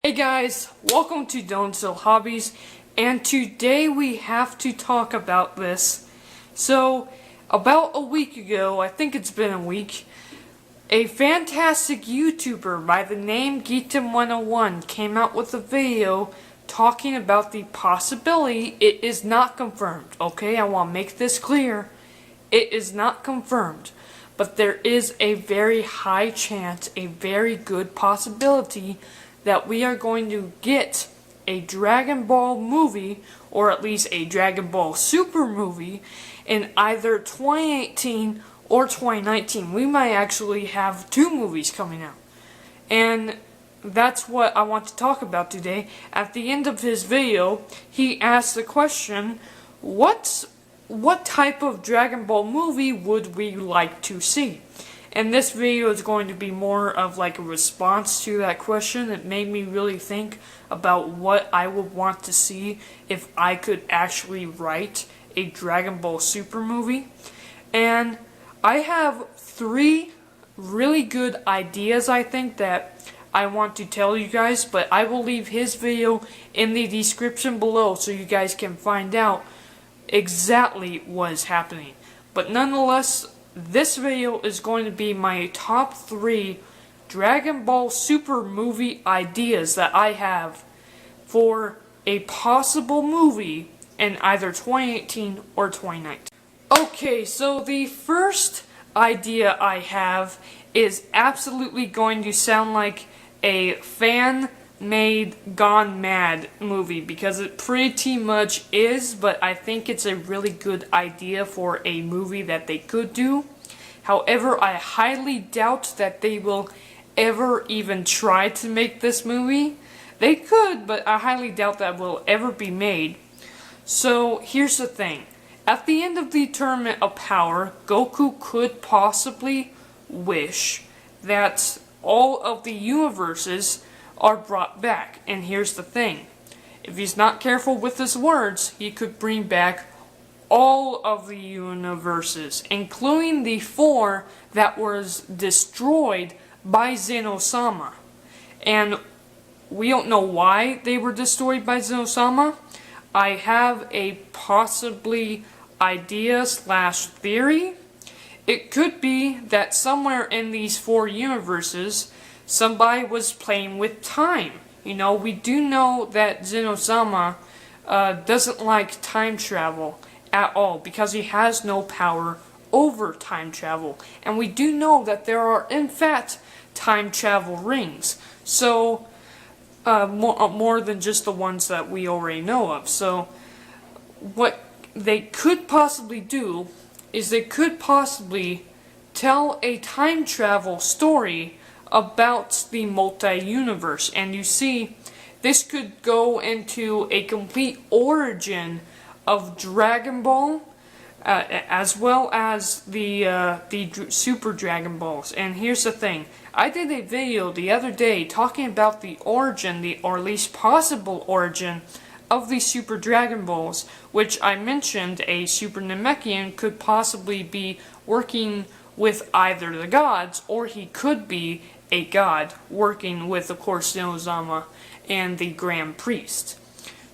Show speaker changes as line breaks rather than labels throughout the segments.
Hey guys, welcome to Don't Sell Hobbies, and today we have to talk about this. So, about a week ago, I think it's been a week, a fantastic YouTuber by the name geekdom 101 came out with a video talking about the possibility. It is not confirmed, okay? I want to make this clear. It is not confirmed, but there is a very high chance, a very good possibility that we are going to get a Dragon Ball movie, or at least a Dragon Ball Super movie, in either 2018 or 2019. We might actually have two movies coming out. And that's what I want to talk about today. At the end of his video, he asked the question, what type of Dragon Ball movie would we like to see? And this video is going to be more of like a response to that question. It made me really think about what I would want to see if I could actually write a Dragon Ball Super movie. And I have three really good ideas, I think, that I want to tell you guys, but I will leave his video in the description below so you guys can find out exactly what is happening. But nonetheless, this video is going to be my top 3 Dragon Ball Super movie ideas that I have for a possible movie in either 2018 or 2019. Okay, so the first idea I have is absolutely going to sound like a fan-made Gone Mad movie, because it pretty much is, but I think it's a really good idea for a movie that they could do. However, I highly doubt that they will ever even try to make this movie. They could, but I highly doubt that will ever be made. So, here's the thing. At the end of the Tournament of Power, Goku could possibly wish that all of the universes are brought back. And here's the thing. If he's not careful with his words, he could bring back all of the universes, including the 4 that was destroyed by Zeno-sama. And we don't know why they were destroyed by Zeno-sama. I have a possibly idea / theory. It could be that somewhere in these 4 universes, somebody was playing with time. You know, we do know that Zeno-sama doesn't like time travel at all, because he has no power over time travel. And we do know that there are, in fact, time travel rings. So, more than just the ones that we already know of. So, what they could possibly do is they could possibly tell a time travel story about the multi-universe. And you see, this could go into a complete origin of Dragon Ball, as well as the Super Dragon Balls. And here's the thing. I did a video the other day talking about the origin, or at least possible origin, of the Super Dragon Balls, which I mentioned a Super Namekian could possibly be working with either the gods, or he could be a god working with, of course, Zeno-sama and the Grand Priest.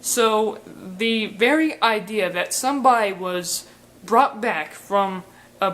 So, the very idea that somebody was brought back from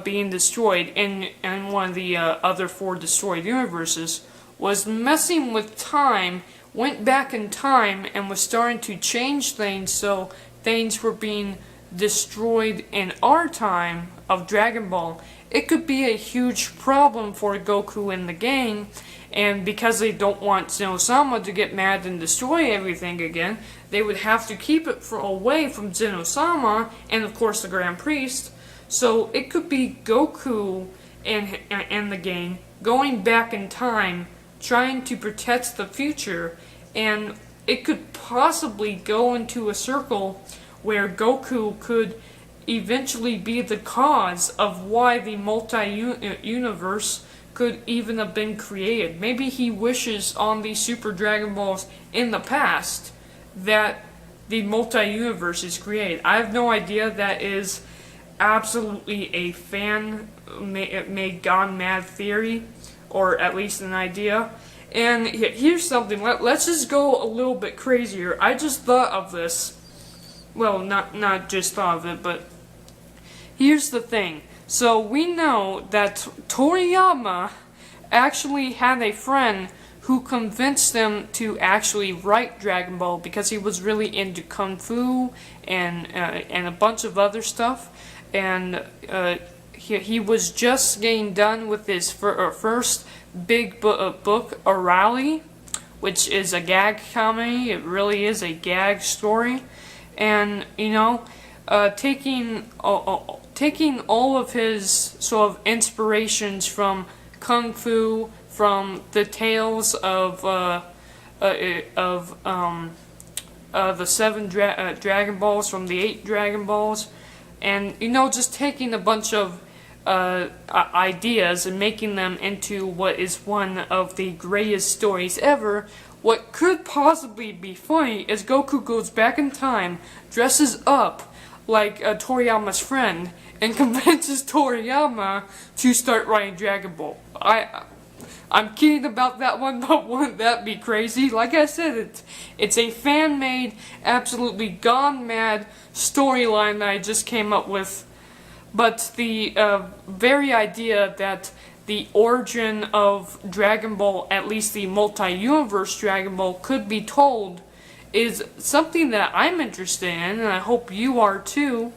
being destroyed in one of the other 4 destroyed universes was messing with time, went back in time, and was starting to change things, so things were being destroyed in our time of Dragon Ball. It could be a huge problem for Goku and the gang, and because they don't want Zeno-sama to get mad and destroy everything again, they would have to keep it away from Zeno-sama and, of course, the Grand Priest. So it could be Goku and the gang going back in time, trying to protect the future, and it could possibly go into a circle where Goku could eventually be the cause of why the multi-universe could even have been created. Maybe he wishes on the Super Dragon Balls in the past that the multi-universe is created. I have no idea. That is absolutely a fan-made Gone Mad theory, or at least an idea. And here's something, let's just go a little bit crazier. I just thought of this. Well, not just thought of it, but here's the thing. So we know that Toriyama actually had a friend who convinced them to actually write Dragon Ball because he was really into Kung Fu and a bunch of other stuff. And he was just getting done with his first big book, Arali, which is a gag comedy. It really is a gag story. And, you know, taking all of his sort of inspirations from Kung Fu, from the tales of the 7 Dragon Balls, from the 8 Dragon Balls, and, you know, just taking a bunch of ideas and making them into what is one of the greatest stories ever. What could possibly be funny is Goku goes back in time, dresses up like Toriyama's friend, and convinces Toriyama to start writing Dragon Ball. I'm kidding about that one, but wouldn't that be crazy? Like I said, it's a fan-made, absolutely gone mad storyline that I just came up with. But the very idea that the origin of Dragon Ball, at least the multi-universe Dragon Ball, could be told is something that I'm interested in, and I hope you are too.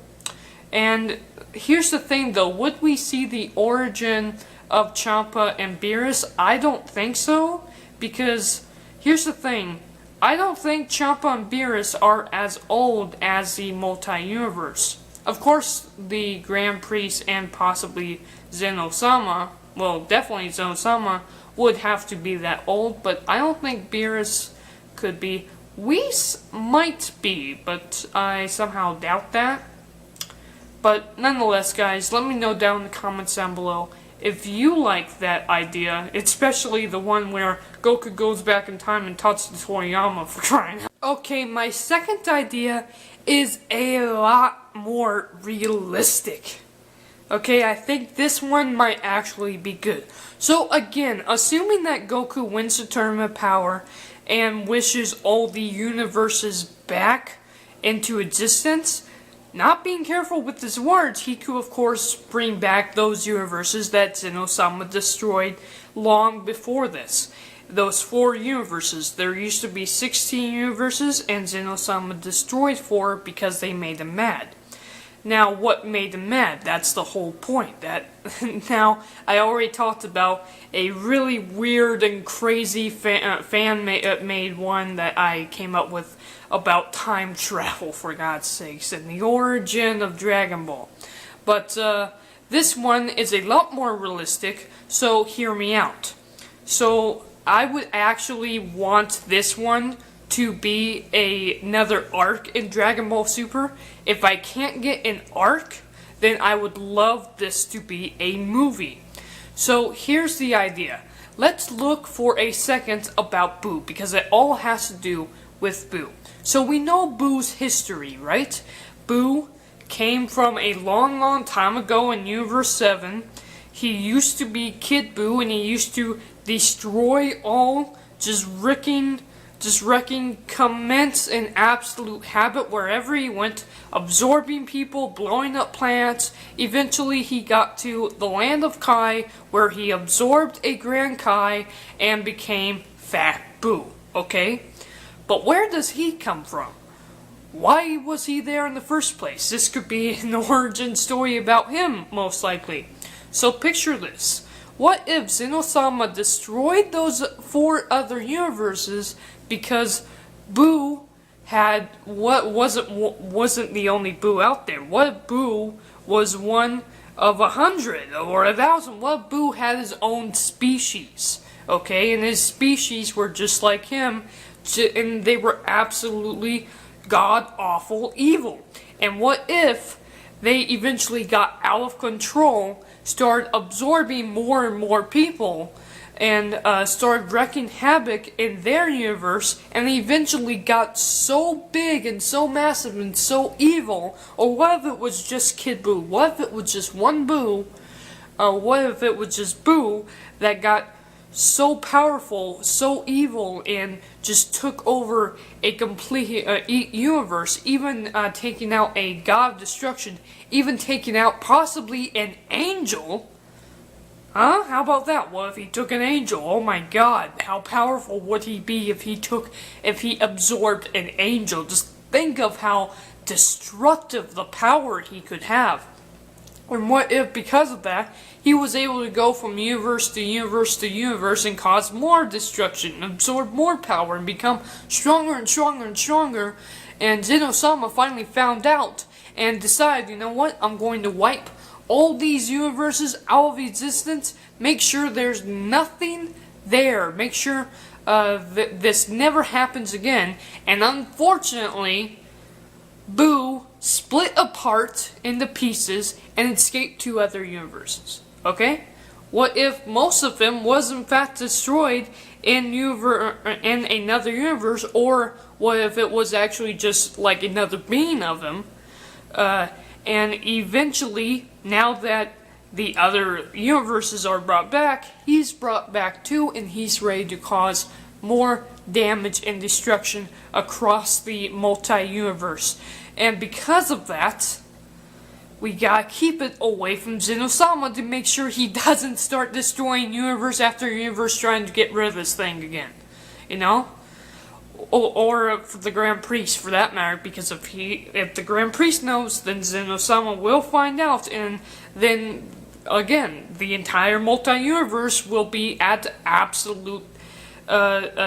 And here's the thing though, would we see the origin of Champa and Beerus? I don't think so, because here's the thing, I don't think Champa and Beerus are as old as the multi-universe. Of course, the Grand Priest and possibly Zeno-sama, well, definitely Zeno-sama, would have to be that old, but I don't think Beerus could be. Whis might be, but I somehow doubt that. But nonetheless, guys, let me know down in the comments down below if you like that idea, especially the one where Goku goes back in time and talks to Toriyama, for crying out. Okay, my second idea is a lot more realistic. Okay, I think this one might actually be good. So again, assuming that Goku wins the Tournament of Power and wishes all the universes back into existence, not being careful with his words, he could of course bring back those universes that Zeno-sama destroyed long before this. Those 4 universes. There used to be 16 universes, and Zeno-sama destroyed 4 because they made him mad. Now, what made him mad? That's the whole point. Now, I already talked about a really weird and crazy fan-made one that I came up with about time travel, for God's sakes, and the origin of Dragon Ball. But this one is a lot more realistic, so hear me out. So, I would actually want this one to be another arc in Dragon Ball Super. If I can't get an arc, then I would love this to be a movie. So here's the idea. Let's look for a second about Boo, because it all has to do with Boo. So we know Boo's history, right? Boo came from a long, long time ago in Universe 7. He used to be Kid Boo, and he used to destroy all, just wrecking commence an absolute habit wherever he went, absorbing people, blowing up planets. Eventually he got to the land of Kai, where he absorbed a Grand Kai and became Fat Boo, okay? But where does he come from? Why was he there in the first place? This could be an origin story about him, most likely. So picture this. What if Zeno-sama destroyed those 4 other universes because Boo had wasn't the only Boo out there? What if Boo was one of 100 or 1,000? What if Boo had his own species? Okay, and his species were just like him, and they were absolutely god-awful evil. And what if they eventually got out of control, started absorbing more and more people, and started wreaking havoc in their universe, and eventually got so big and so massive and so evil? Or what if it was just Kid Boo? What if it was just one Boo? What if it was just Boo that got so powerful, so evil, and just took over a complete universe, even taking out a god of destruction, even taking out possibly an angel. Huh? How about that? What if he took an angel? Oh my god, how powerful would he be if he absorbed an angel? Just think of how destructive the power he could have. And what if, because of that, he was able to go from universe to universe to universe and cause more destruction, absorb more power, and become stronger and stronger and stronger, and Zeno-sama finally found out and decided, you know what, I'm going to wipe all these universes out of existence, make sure there's nothing there, make sure this never happens again, and unfortunately, Boo split apart into pieces and escaped to other universes. Okay? What if most of him was in fact destroyed in another universe, or what if it was actually just like another being of him? And eventually, now that the other universes are brought back, he's brought back too, and he's ready to cause more damage and destruction across the multi-universe. And because of that, we gotta keep it away from Zeno-sama to make sure he doesn't start destroying universe after universe trying to get rid of this thing again. You know? Or for the Grand Priest, for that matter, because if the Grand Priest knows, then Zeno-sama will find out, and then, again, the entire multi-universe will be at absolute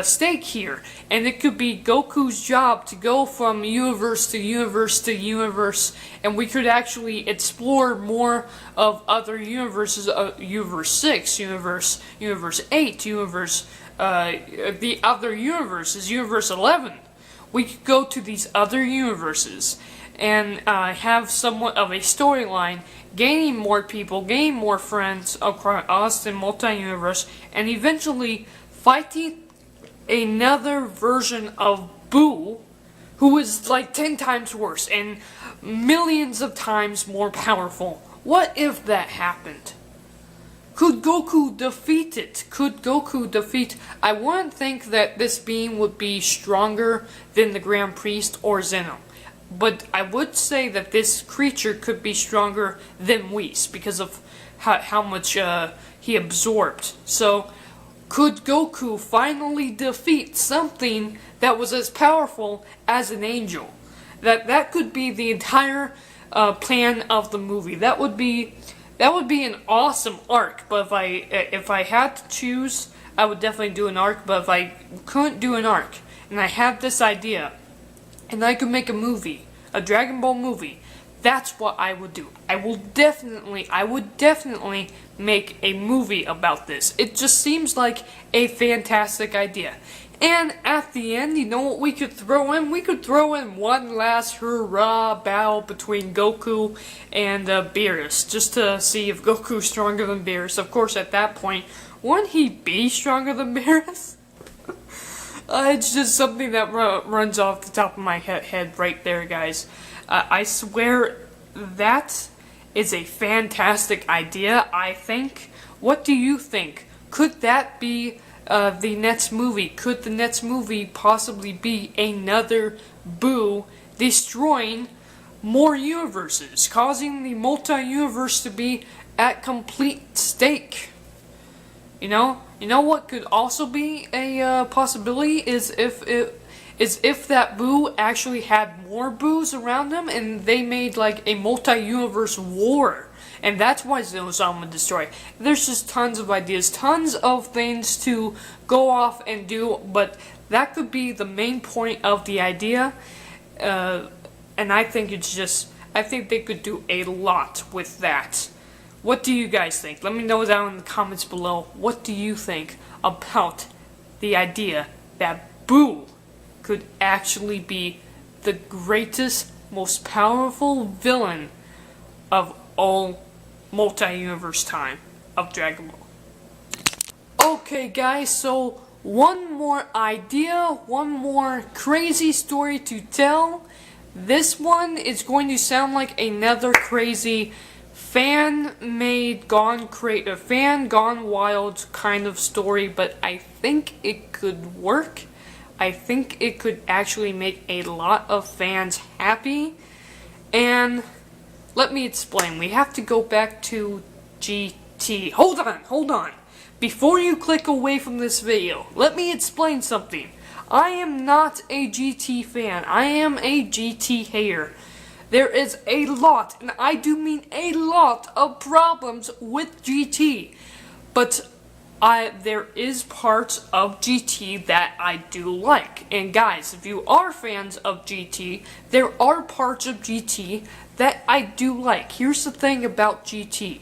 stake here. And it could be Goku's job to go from universe to universe to universe, and we could actually explore more of other universes, universe 6, universe 8, universe, the other universes, universe 11. We could go to these other universes and have somewhat of a storyline, gaining more people, gaining more friends across the multi-universe, and eventually fighting another version of Boo, who is like 10 times worse and millions of times more powerful. What if that happened? Could Goku defeat it? Could Goku defeat... I wouldn't think that this being would be stronger than the Grand Priest or Zeno. But I would say that this creature could be stronger than Whis because of how much he absorbed. So, could Goku finally defeat something that was as powerful as an angel? That could be the entire plan of the movie. That would be an awesome arc. But if I had to choose, I would definitely do an arc. But if I couldn't do an arc, and I had this idea, and I could make a movie, a Dragon Ball movie, that's what I would do. I would definitely make a movie about this. It just seems like a fantastic idea. And at the end, you know what we could throw in? We could throw in one last hurrah battle between Goku and Beerus, just to see if Goku's stronger than Beerus. Of course, at that point, wouldn't he be stronger than Beerus? It's just something that runs off the top of my head right there, guys. I swear that is a fantastic idea, I think. What do you think? Could that be the next movie? Could the next movie possibly be another Boo destroying more universes, causing the multi-universe to be at complete stake? You know what could also be a possibility is if that Boo actually had more Boos around him and they made like a multi-universe war. And that's why Zeno-sama destroyed. There's just tons of ideas, tons of things to go off and do, but that could be the main point of the idea. And I think I think they could do a lot with that. What do you guys think? Let me know down in the comments below. What do you think about the idea that Boo could actually be the greatest, most powerful villain of all multi-universe time of Dragon Ball? Okay guys, so one more idea, one more crazy story to tell. This one is going to sound like another crazy fan-made, fan gone wild kind of story, but I think it could work. I think it could actually make a lot of fans happy. And let me explain. We have to go back to GT. Hold on. Before you click away from this video, let me explain something. I am not a GT fan. I am a GT hater. There is a lot, and I do mean a lot, of problems with GT. But there is parts of GT that I do like. And guys, if you are fans of GT, there are parts of GT that I do like. Here's the thing about GT.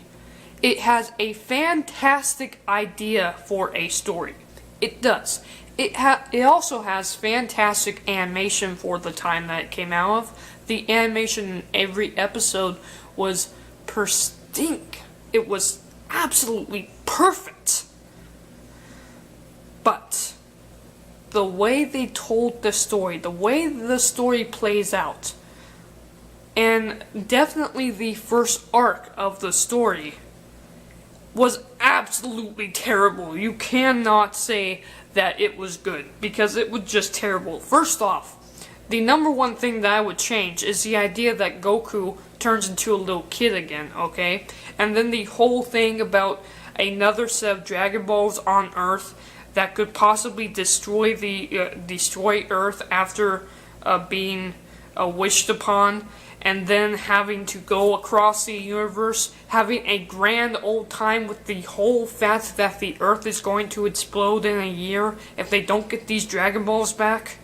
It has a fantastic idea for a story. It does. It also has fantastic animation for the time that it came out of. The animation in every episode was pristine. It was absolutely perfect. But the way they told the story, the way the story plays out, and definitely the first arc of the story was absolutely terrible. You cannot say that it was good, because it was just terrible. First off, the number one thing that I would change is the idea that Goku turns into a little kid again, okay? And then the whole thing about another set of Dragon Balls on Earth that could possibly destroy Earth after being wished upon, and then having to go across the universe, having a grand old time with the whole fact that the Earth is going to explode in a year if they don't get these Dragon Balls back,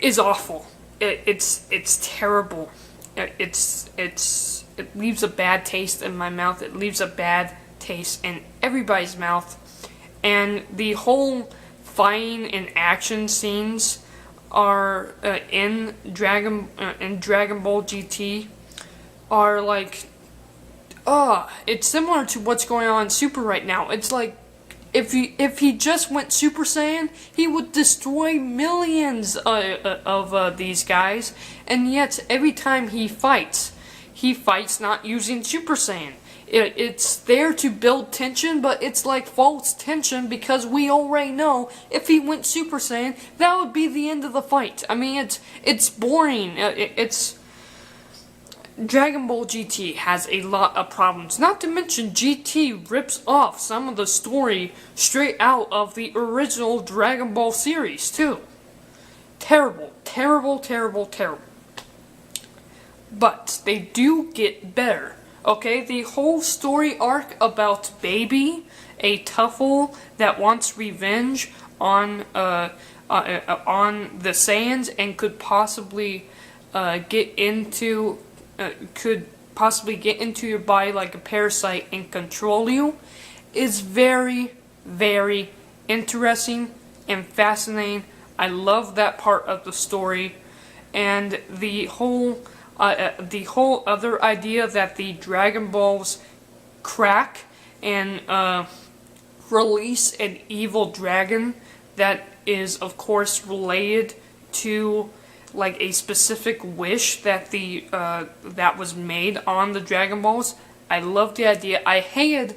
is awful. It's terrible. It leaves a bad taste in my mouth. It leaves a bad taste in everybody's mouth. And the whole fighting and action scenes are in Dragon Ball GT are like, it's similar to what's going on in Super right now. It's like if he just went Super Saiyan, he would destroy millions of these guys, and yet every time he fights not using Super Saiyan. It's there to build tension, but it's like false tension, because we already know if he went Super Saiyan, that would be the end of the fight. I mean, it's boring. Dragon Ball GT has a lot of problems. Not to mention, GT rips off some of the story straight out of the original Dragon Ball series, too. Terrible. But they do get better. Okay, the whole story arc about Baby, a Tuffle that wants revenge on the Saiyans and could possibly get into your body like a parasite and control you, is very, very interesting and fascinating. I love that part of the story, and the whole other idea that the Dragon Balls crack and release an evil dragon that is, of course, related to like a specific wish that that was made on the Dragon Balls. I love the idea. I hated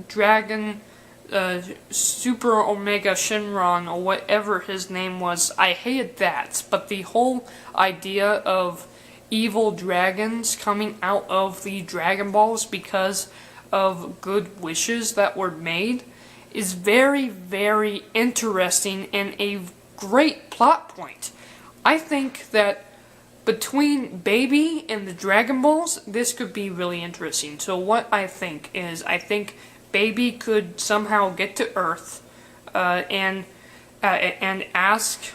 Dragon Super Omega Shenron, or whatever his name was. I hated that, but the whole idea of evil dragons coming out of the Dragon Balls because of good wishes that were made is very, very interesting and a great plot point. I think that between Baby and the Dragon Balls, this could be really interesting. So what I think is, I think Baby could somehow get to Earth and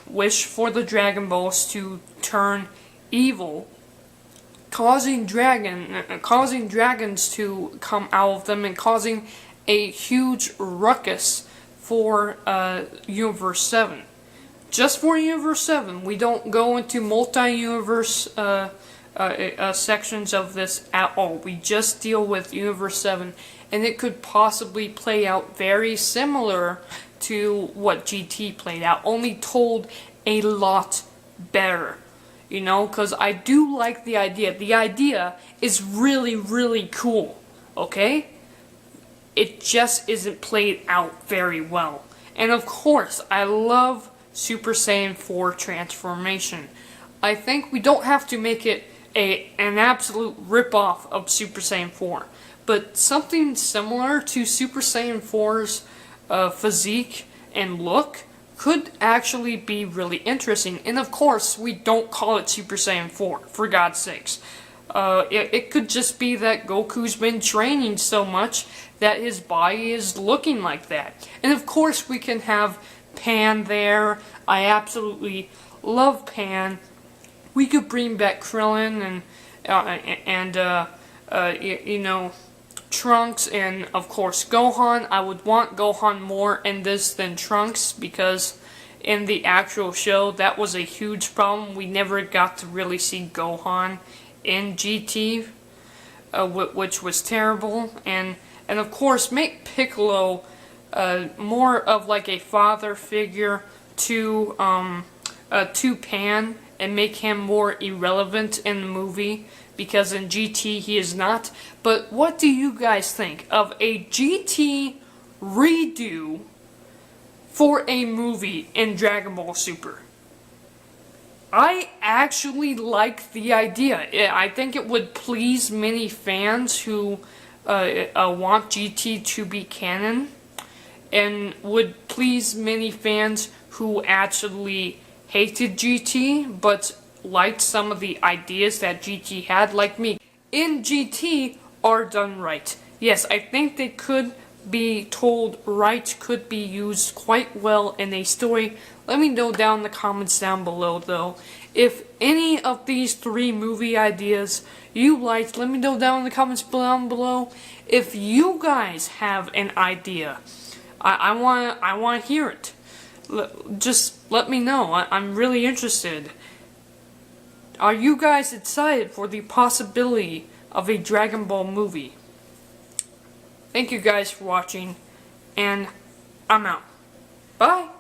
wish for the Dragon Balls to turn evil, causing dragons to come out of them and causing a huge ruckus for Universe 7. Just for Universe 7. We don't go into multi-universe sections of this at all. We just deal with Universe 7. And it could possibly play out very similar to what GT played out, only told a lot better. You know, because I do like the idea. The idea is really, really cool. Okay? It just isn't played out very well. And of course, I love Super Saiyan 4 transformation. I think we don't have to make it an absolute rip-off of Super Saiyan 4. But something similar to Super Saiyan 4's physique and look could actually be really interesting. And of course, we don't call it Super Saiyan 4, for God's sakes. It could just be that Goku's been training so much that his body is looking like that. And of course, we can have Pan there. I absolutely love Pan. We could bring back Krillin you know, Trunks, and of course Gohan. I would want Gohan more in this than Trunks, because in the actual show that was a huge problem. We never got to really see Gohan in GT, which was terrible. And of course make Piccolo more of like a father figure to Pan, and make him more irrelevant in the movie, because in GT he is not. But what do you guys think of a GT redo for a movie in Dragon Ball Super? I actually like the idea. I think it would please many fans who want GT to be canon, and would please many fans who actually hated GT but liked some of the ideas that GT had, like me. In GT are done right. Yes, I think they could be told right, could be used quite well in a story. Let me know down in the comments down below, though, if any of these 3 movie ideas you liked. Let me know down in the comments down below. If you guys have an idea, I want to hear it. Just let me know. I'm really interested. Are you guys excited for the possibility of a Dragon Ball movie? Thank you guys for watching, and I'm out. Bye!